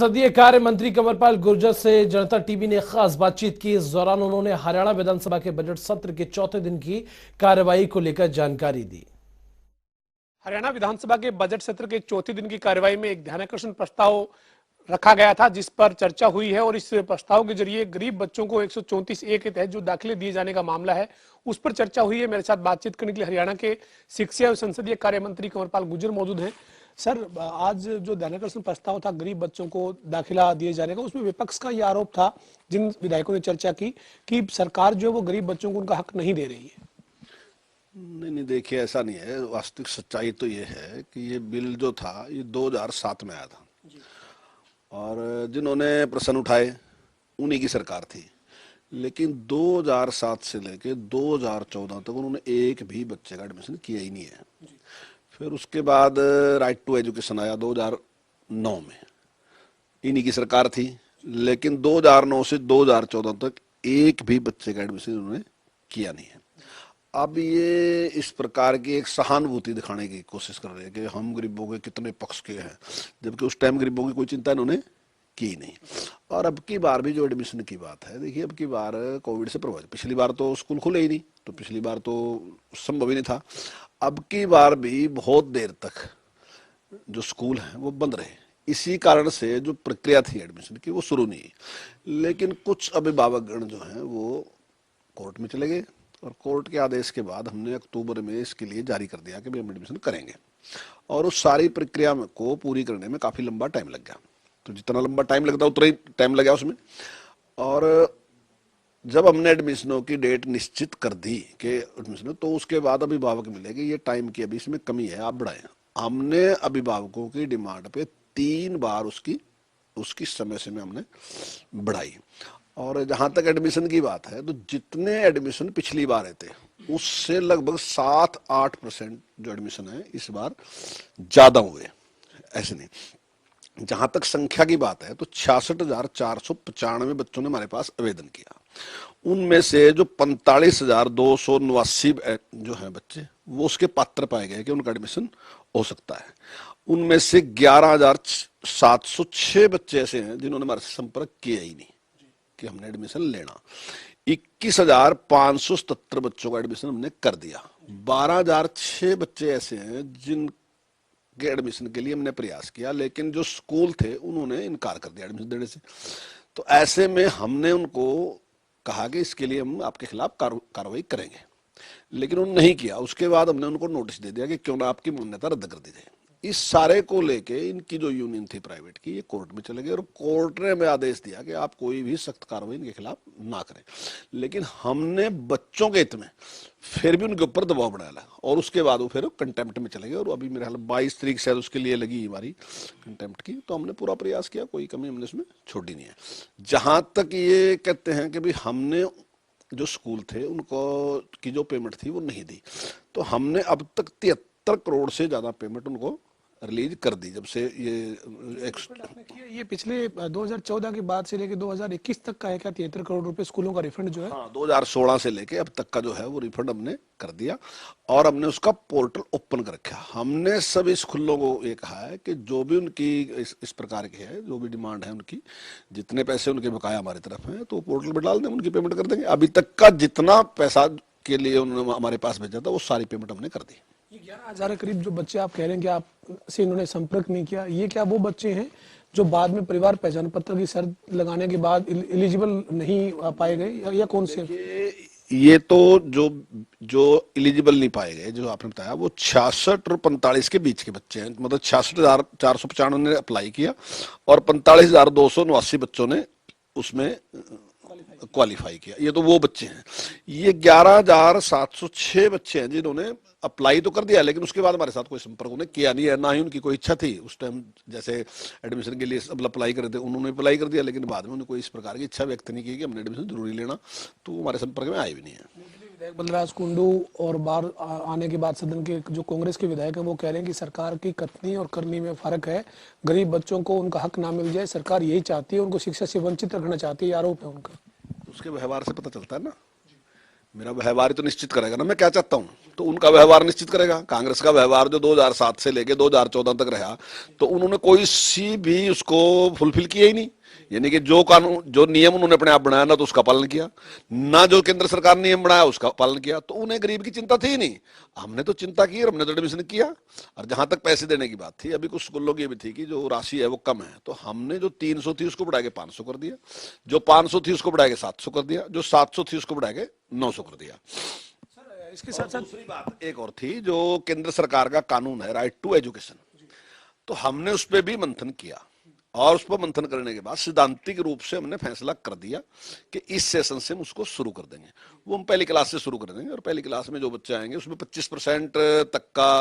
संसदीय कार्य मंत्री कंवरपाल गुर्जर से जनता टीवी ने खास बातचीत की। इस दौरान उन्होंने हरियाणा विधानसभा के बजट सत्र के चौथे दिन की कार्रवाई को लेकर जानकारी दी। हरियाणा विधानसभा के बजट सत्र के चौथे दिन की कार्रवाई में एक ध्यानाकर्षण प्रस्ताव रखा गया था, जिस पर चर्चा हुई है और इस प्रस्ताव के जरिए गरीब बच्चों को 134A के तहत जो दाखिले दिए जाने का मामला है उस पर चर्चा हुई है। मेरे साथ बातचीत करने के लिए हरियाणा के शिक्षा और संसदीय कार्य मंत्री कंवरपाल गुर्जर मौजूद हैं। सर, आज जो ध्यानाकर्षण प्रस्ताव था गरीब बच्चों को दाखिला दिए जाने का, उसमें विपक्ष का यह आरोप था, जिन विधायकों ने चर्चा की, कि सरकार जो है वो गरीब बच्चों को उनका हक नहीं दे रही है। नहीं, देखिए, ऐसा नहीं है। वास्तविक सच्चाई तो ये है कि ये बिल जो था ये 2007 में आया था और जिन्होंने प्रश्न उठाए उन्हीं की सरकार थी, लेकिन 2007 से लेके 2014 तक उन्होंने एक भी बच्चे का एडमिशन किया ही नहीं है। फिर उसके बाद राइट टू एजुकेशन आया 2009 में, इन्हीं की सरकार थी, लेकिन 2009 से 2014 तक एक भी बच्चे का एडमिशन उन्होंने किया नहीं है। अब ये इस प्रकार की एक सहानुभूति दिखाने की कोशिश कर रहे हैं कि हम गरीबों के कितने पक्ष के हैं, जबकि उस टाइम गरीबों की कोई चिंता इन्होंने की नहीं। और अब की बार भी जो एडमिशन की बात है, देखिए, अब की बार कोविड से प्रभावित, पिछली बार तो स्कूल खुले ही नहीं, तो पिछली बार तो संभव ही नहीं था। अब की बार भी बहुत देर तक जो स्कूल हैं वो बंद रहे, इसी कारण से जो प्रक्रिया थी एडमिशन की वो शुरू नहीं। लेकिन कुछ अभिभावकगण जो हैं वो कोर्ट में चले गए और कोर्ट के आदेश के बाद हमने अक्टूबर में इसके लिए जारी कर दिया कि हम एडमिशन करेंगे, और उस सारी प्रक्रिया को पूरी करने में काफ़ी लंबा टाइम लग गया। तो जितना लंबा टाइम लगता उतना ही टाइम लगा उसमें। और जब हमने एडमिशनों की डेट निश्चित कर दी कि एडमिशन, तो उसके बाद अभिभावक मिले कि ये टाइम की अभी इसमें कमी है, आप बढ़ाएं। हमने अभिभावकों की डिमांड पे 3 बार उसकी समय सीमा हमने बढ़ाई। और जहाँ तक एडमिशन की बात है, तो जितने एडमिशन पिछली बार आए थे उससे लगभग 7-8% जो एडमिशन है इस बार ज़्यादा हुए, ऐसे नहीं। जहां तक संख्या की बात है तो 66,495 बच्चों ने हमारे पास आवेदन किया। उनमें से जो 45,289 जो है बच्चे वो उसके पात्र पाए गए कि उनका एडमिशन हो सकता है। उनमें से 11,706 बच्चे ऐसे हैं जिन्होंने हमारे से संपर्क किया ही नहीं कि हमने एडमिशन लेना। 21,577 बच्चों का एडमिशन हमने कर दिया। 12,006 बच्चे ऐसे हैं जिन के एडमिशन के लिए हमने प्रयास किया, लेकिन जो स्कूल थे उन्होंने इनकार कर दिया एडमिशन देने से। तो ऐसे में हमने उनको कहा कि इसके लिए हम आपके खिलाफ कार्रवाई करेंगे, लेकिन उन्होंने नहीं किया। उसके बाद हमने उनको नोटिस दे दिया कि क्यों ना आपकी मान्यता रद्द कर दी जाए। इस सारे को लेके इनकी जो यूनियन थी प्राइवेट की, ये कोर्ट में चले गए और कोर्ट ने हमें आदेश दिया कि आप कोई भी सख्त कार्रवाई इनके खिलाफ ना करें। लेकिन हमने बच्चों के हित में फिर भी उनके ऊपर दबाव बनाया और उसके बाद वो फिर कंटेम्प्ट में चले गए। और अभी मेरे ख्याल 22 तारीख शायद उसके लिए लगी हमारी कंटेम्प्ट की। तो हमने पूरा प्रयास किया, कोई कमी हमने उसमें छोड़ी नहीं है। जहां तक ये कहते हैं कि भाई हमने जो स्कूल थे उनको की जो पेमेंट थी वो नहीं दी, तो हमने अब तक 73 करोड़ से ज्यादा पेमेंट उनको रिलीज कर दी जब से ये पिछले 2014 के बाद से लेके 2021 तक का है क्या? 73 करोड़ रुपए स्कूलों का रिफंड जो है? हाँ, 2016 से लेके अब तक का जो है वो रिफंड हमने कर दिया और हमने उसका पोर्टल ओपन कर रखा। हमने सभी स्कूलों को ये कहा है कि जो भी उनकी इस प्रकार की है, जो भी डिमांड है उनकी, जितने पैसे उनके बकाया हमारी तरफ है तो पोर्टल पर डाल दें, उनकी पेमेंट कर देंगे। अभी तक का जितना पैसा के लिए उन्होंने हमारे पास भेजा था वो सारी पेमेंट हमने कर दी। ये 11,000 करीब जो बच्चे आप कह रहे हैं कि आपसे इन्होंने संपर्क नहीं किया, ये क्या वो बच्चे हैं जो बाद में परिवार पहचान पत्र की शर्त लगाने के बाद एलिजिबल नहीं पाए गए, या कौन से? ये तो जो एलिजिबल नहीं पाए गए, जो आपने बताया, वो 66 और 45 के बीच के बच्चे हैं। मतलब 66,495 ने अप्लाई किया और 45,279 बच्चों ने उसमें क्वालिफाई किया। ये तो वो बच्चे हैं। ये 11,706 बच्चे हैं जिन्होंने अप्लाई तो कर दिया, लेकिन उसके बाद हमारे साथ कोई संपर्क उन्हें किया नहीं है, ना ही उनकी कोई इच्छा थी। उस टाइम जैसे एडमिशन के लिए अप्लाई कर रहे थे, उन्होंने अप्लाई कर दिया, लेकिन बाद में उन्हें कोई इस प्रकार की इच्छा व्यक्त नहीं की कि हमने एडमिशन जरूरी लेना, तो हमारे संपर्क में आए भी नहीं है। विधायक बलराज कुंडू और बाहर आने के बाद सदन के जो कांग्रेस के विधायक हैं वो कह रहे हैं कि सरकार की कथनी और करनी में फर्क है। गरीब बच्चों को उनका हक ना मिल जाए, सरकार यही चाहती है, उनको शिक्षा से वंचित रखना चाहती है, आरोप है उनका। उसके व्यवहार से पता चलता है ना मेरा व्यवहार ही तो निश्चित करेगा ना मैं क्या चाहता हूँ, तो उनका व्यवहार निश्चित करेगा। कांग्रेस का व्यवहार जो 2007 से लेके 2014 तक रहा, तो उन्होंने कोई सी भी उसको फुलफिल किया ही नहीं। यानी कि जो कानून, जो नियम उन्होंने अपने आप बनाया ना तो उसका पालन किया, ना जो केंद्र सरकार ने नियम बनाया उसका पालन किया। तो उन्हें गरीब की चिंता थी ही नहीं। हमने तो चिंता की और हमने तो एडमिशन किया। और जहां तक पैसे देने की बात थी, अभी कुछ स्कूलों की भी थी कि जो राशि है वो कम है, तो हमने जो 300 थी उसको बढ़ा के 500 कर दिया, जो 500 थी उसको बढ़ा के 700 कर दिया, जो 700 थी उसको बढ़ा के 900 कर दिया। इसके साथ साथ दूसरी बात एक और थी, जो केंद्र सरकार का कानून है राइट टू एजुकेशन, तो हमने उस पर भी मंथन किया और उस पर मंथन करने के बाद सिद्धांतिक रूप से हमने फैसला कर दिया कि इस सेशन से हम उसको शुरू कर देंगे। वो हम पहली क्लास से शुरू कर देंगे और पहली क्लास में जो बच्चे आएंगे उसमें 25% तक का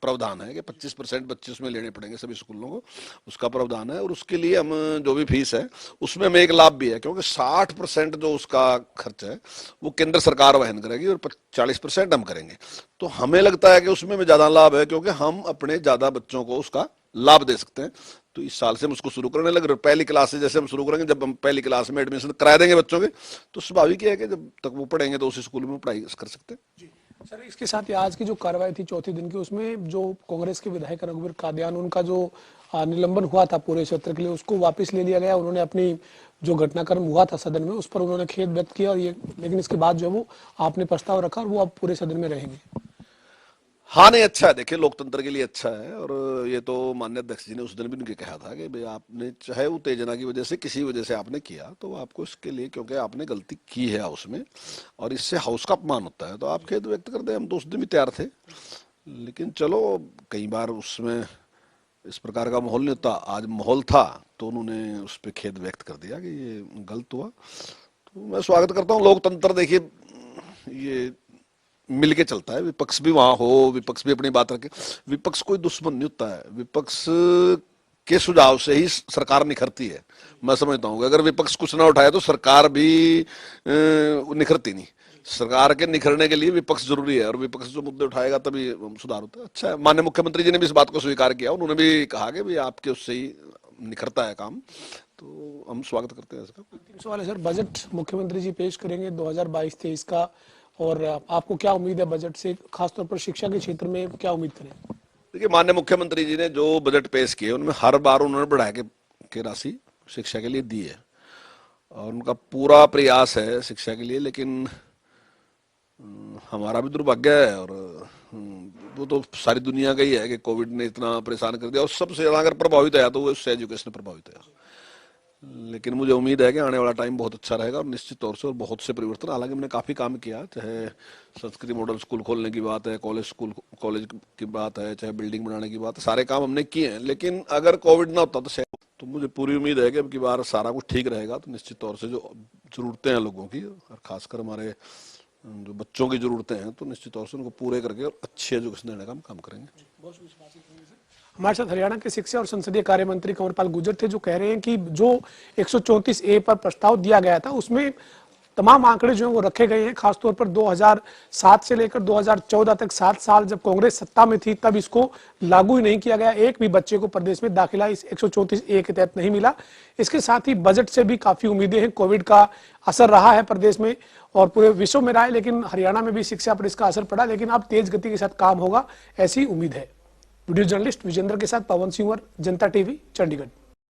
प्रावधान है कि 25% बच्चे उसमें लेने पड़ेंगे सभी स्कूलों को, उसका प्रावधान है। और उसके लिए हम जो भी फीस है उसमें हमें एक लाभ भी है, क्योंकि 60% जो उसका खर्च है वो केंद्र सरकार वहन करेगी और 40% हम करेंगे। तो हमें लगता है कि उसमें हमें ज्यादा लाभ है, क्योंकि हम अपने ज्यादा बच्चों को उसका लाभ दे सकते हैं। तो इस साल से हम उसको शुरू करने लग रहे। पहली क्लास से जैसे हम शुरू करेंगे, जब हम पहली क्लास में एडमिशन करा देंगे बच्चों के, तो स्वाभाविक है कि जब तक वो पढ़ेंगे तो उसी स्कूल में पढ़ाई कर सकते हैं। सर, इसके साथ ही आज की जो कार्रवाई थी चौथे दिन की, उसमें जो कांग्रेस के विधायक रघुवीर कादियान, उनका जो निलंबन हुआ था पूरे सत्र के लिए, उसको वापस ले लिया गया। उन्होंने अपनी जो घटनाक्रम हुआ था सदन में उस पर उन्होंने खेद व्यक्त किया, और ये लेकिन इसके बाद जो है वो आपने प्रस्ताव रखा और वो अब पूरे सदन में रहेंगे। हाँ, नहीं, अच्छा है, देखिए लोकतंत्र के लिए अच्छा है। और ये तो माननीय अध्यक्ष जी ने उस दिन भी उनके कहा था कि भाई आपने चाहे उत्तेजना की वजह से किसी वजह से आपने किया, तो आपको इसके लिए, क्योंकि आपने गलती की है हाउस में और इससे हाउस का अपमान होता है, तो आप खेद व्यक्त कर दें। हम तो उस दिन भी तैयार थे, लेकिन चलो कई बार उसमें इस प्रकार का माहौल नहीं होता। आज माहौल था तो उन्होंने उस पर खेद व्यक्त कर दिया कि ये गलत हुआ। तो मैं स्वागत करता हूँ। लोकतंत्र देखिए ये मिलके चलता है, विपक्ष भी वहां हो, विपक्ष भी अपनी बात रखे। विपक्ष कोई दुश्मन नहीं होता है, विपक्ष के सुझाव से ही सरकार निखरती है। मैं समझता हूँ कि अगर विपक्ष कुछ ना उठाए तो सरकार भी निखरती नहीं। सरकार के निखरने के लिए विपक्ष जरूरी है, और विपक्ष जो मुद्दे उठाएगा तभी सुधार होता है। अच्छा है, माननीय मुख्यमंत्री जी ने भी इस बात को स्वीकार किया। उन्होंने भी कहा कि भाई आपके उससे ही निखरता है काम, तो हम स्वागत करते हैं इसका। अंतिम सवाल है सर, बजट मुख्यमंत्री जी पेश करेंगे 2022-23 का, और आपको क्या उम्मीद है बजट से, खासतौर पर शिक्षा के क्षेत्र में क्या उम्मीद करें? देखिए, माननीय मुख्यमंत्री जी ने जो बजट पेश किए उनमें हर बार उन्होंने बढ़ा के राशि शिक्षा के लिए दी है, और उनका पूरा प्रयास है शिक्षा के लिए। लेकिन हमारा भी दुर्भाग्य है, और वो तो सारी दुनिया का ही है कि कोविड ने इतना परेशान कर दिया, और सबसे ज्यादा अगर प्रभावित है तो वो उससे एजुकेशन प्रभावित है। लेकिन मुझे उम्मीद है कि आने वाला टाइम बहुत अच्छा रहेगा, और निश्चित तौर से और बहुत से परिवर्तन। हालांकि हमने काफी काम किया, चाहे संस्कृति मॉडल स्कूल खोलने की बात है, कॉलेज की बात है, चाहे बिल्डिंग बनाने की बात है, सारे काम हमने किए हैं। लेकिन अगर कोविड ना होता तो मुझे पूरी उम्मीद है कि अब की बार सारा कुछ ठीक रहेगा। तो निश्चित तौर से जो जरूरतें हैं लोगों की, और खासकर हमारे जो बच्चों की जरूरतें हैं, तो निश्चित तौर से उनको पूरे करके और अच्छी एजुकेशन देने का हम काम करेंगे। हमारे साथ हरियाणा के शिक्षा और संसदीय कार्य मंत्री कंवरपाल गुर्जर थे, जो कह रहे हैं कि जो 134A पर प्रस्ताव दिया गया था उसमें तमाम आंकड़े जो हैं वो रखे गए हैं। खासतौर पर 2007 से लेकर 2014 तक 7 साल जब कांग्रेस सत्ता में थी तब इसको लागू ही नहीं किया गया। एक भी बच्चे को प्रदेश में दाखिला इस 134A के तहत नहीं मिला। इसके साथ ही बजट से भी काफी उम्मीदें हैं। कोविड का असर रहा है प्रदेश में और पूरे विश्व में रहा है, लेकिन हरियाणा में भी शिक्षा पर इसका असर पड़ा। लेकिन अब तेज गति के साथ काम होगा, ऐसी उम्मीद है। वीडियो जर्नलिस्ट विजेंद्र के साथ पवन सिंह, जनता टीवी, चंडीगढ़।